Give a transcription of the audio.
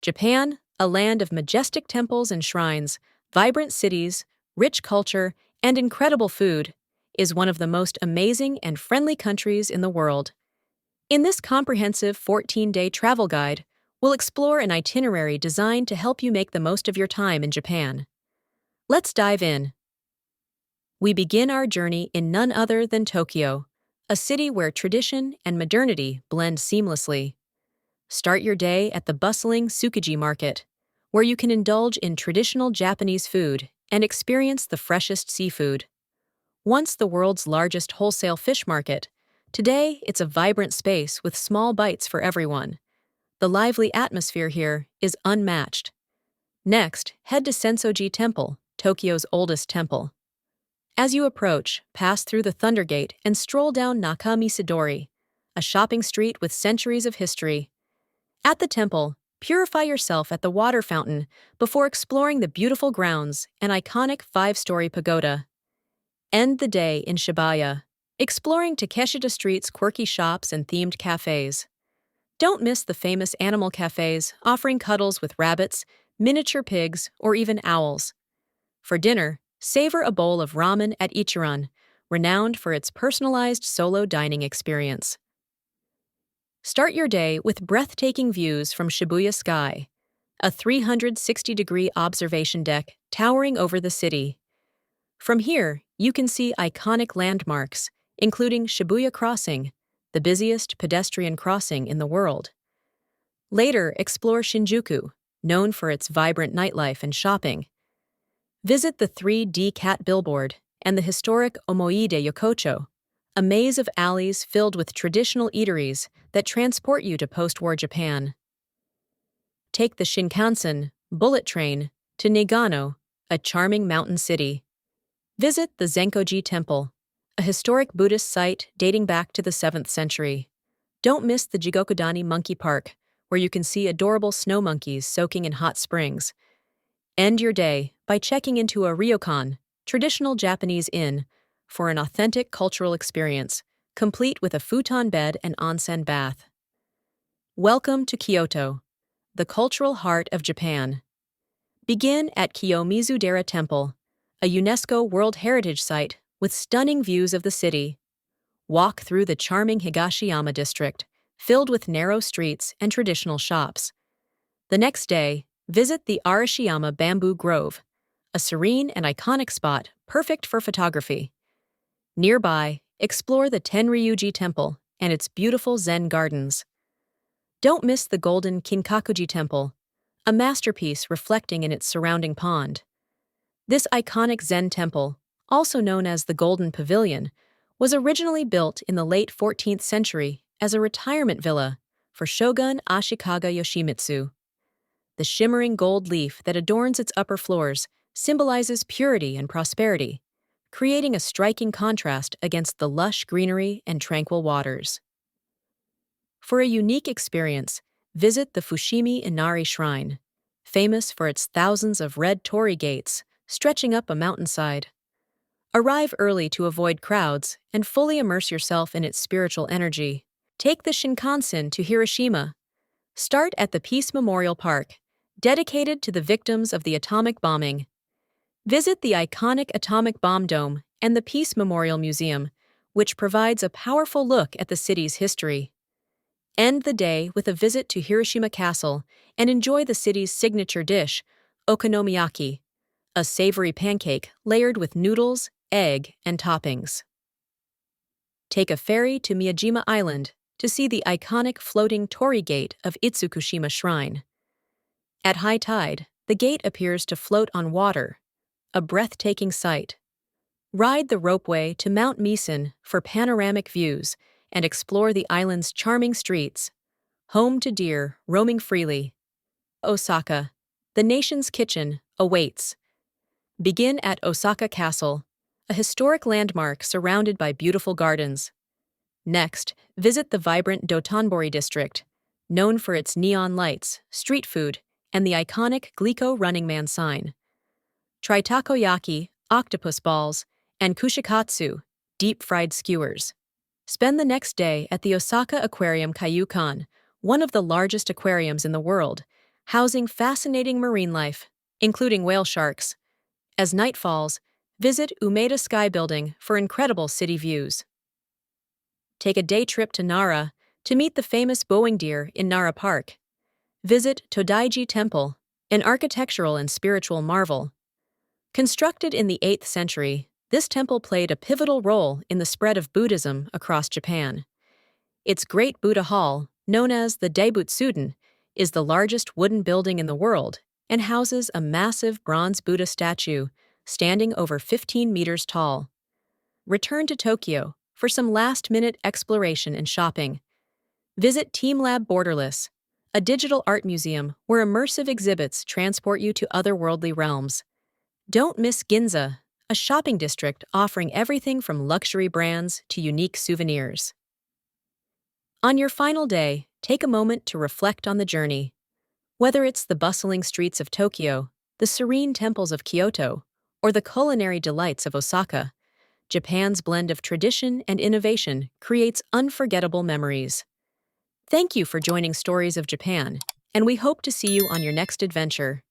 Japan, a land of majestic temples and shrines, vibrant cities, rich culture, and incredible food, is one of the most amazing and friendly countries in the world. In this comprehensive 14-day travel guide, we'll explore an itinerary designed to help you make the most of your time in Japan. Let's dive in. We begin our journey in none other than Tokyo, a city where tradition and modernity blend seamlessly. Start your day at the bustling Tsukiji market, where you can indulge in traditional Japanese food and experience the freshest seafood. Once the world's largest wholesale fish market, today it's a vibrant space with small bites for everyone. The lively atmosphere here is unmatched. Next, head to Sensoji Temple, Tokyo's oldest temple. As you approach, pass through the Thunder Gate and stroll down Nakamisidori, a shopping street with centuries of history. At the temple, purify yourself at the water fountain before exploring the beautiful grounds and iconic 5-story pagoda. End the day in Shibuya, exploring Takeshita Street's quirky shops and themed cafes. Don't miss the famous animal cafes offering cuddles with rabbits, miniature pigs, or even owls. For dinner, savor a bowl of ramen at Ichiran, renowned for its personalized solo dining experience. Start your day with breathtaking views from Shibuya Sky, a 360-degree observation deck towering over the city. From here, you can see iconic landmarks, including Shibuya Crossing, the busiest pedestrian crossing in the world. Later, explore Shinjuku, known for its vibrant nightlife and shopping. Visit the 3D cat billboard and the historic Omoide Yokocho, a maze of alleys filled with traditional eateries that transport you to post-war Japan. Take the Shinkansen, bullet train, to Nagano, a charming mountain city. Visit the Zenkoji Temple, a historic Buddhist site dating back to the 7th century. Don't miss the Jigokudani Monkey Park, where you can see adorable snow monkeys soaking in hot springs. End your day by checking into a ryokan, traditional Japanese inn, for an authentic cultural experience, complete with a futon bed and onsen bath. Welcome to Kyoto, the cultural heart of Japan. Begin at Kiyomizu-dera Temple, a UNESCO World Heritage Site with stunning views of the city. Walk through the charming Higashiyama district, filled with narrow streets and traditional shops. The next day, visit the Arashiyama Bamboo Grove, a serene and iconic spot perfect for photography. Nearby, explore the Tenryuji Temple and its beautiful Zen gardens. Don't miss the golden Kinkakuji Temple, a masterpiece reflecting in its surrounding pond. This iconic Zen temple, also known as the Golden Pavilion, was originally built in the late 14th century as a retirement villa for Shogun Ashikaga Yoshimitsu. The shimmering gold leaf that adorns its upper floors symbolizes purity and prosperity, creating a striking contrast against the lush greenery and tranquil waters. For a unique experience, visit the Fushimi Inari Shrine, famous for its thousands of red torii gates stretching up a mountainside. Arrive early to avoid crowds and fully immerse yourself in its spiritual energy. Take the Shinkansen to Hiroshima. Start at the Peace Memorial Park, dedicated to the victims of the atomic bombing. Visit the iconic Atomic Bomb Dome and the Peace Memorial Museum, which provides a powerful look at the city's history. End the day with a visit to Hiroshima Castle and enjoy the city's signature dish, okonomiyaki, a savory pancake layered with noodles, egg, and toppings. Take a ferry to Miyajima Island to see the iconic floating torii gate of Itsukushima Shrine. At high tide, the gate appears to float on water, a breathtaking sight. Ride the ropeway to Mount Misen for panoramic views and explore the island's charming streets. Home to deer roaming freely. Osaka, the nation's kitchen, awaits. Begin at Osaka Castle, a historic landmark surrounded by beautiful gardens. Next, visit the vibrant Dotonbori district, known for its neon lights, street food, and the iconic Glico Running Man sign. Try takoyaki, octopus balls, and kushikatsu, deep-fried skewers. Spend the next day at the Osaka Aquarium Kaiyukan, one of the largest aquariums in the world, housing fascinating marine life, including whale sharks. As night falls, visit Umeda Sky Building for incredible city views. Take a day trip to Nara to meet the famous Boeing deer in Nara Park. Visit Todaiji Temple, an architectural and spiritual marvel. Constructed in the 8th century, this temple played a pivotal role in the spread of Buddhism across Japan. Its Great Buddha Hall, known as the Daibutsudan, is the largest wooden building in the world and houses a massive bronze Buddha statue standing over 15 meters tall. Return to Tokyo for some last-minute exploration and shopping. Visit TeamLab Borderless, a digital art museum where immersive exhibits transport you to otherworldly realms. Don't miss Ginza, a shopping district offering everything from luxury brands to unique souvenirs. On your final day, take a moment to reflect on the journey. Whether it's the bustling streets of Tokyo, the serene temples of Kyoto, or the culinary delights of Osaka, Japan's blend of tradition and innovation creates unforgettable memories. Thank you for joining Stories of Japan, and we hope to see you on your next adventure.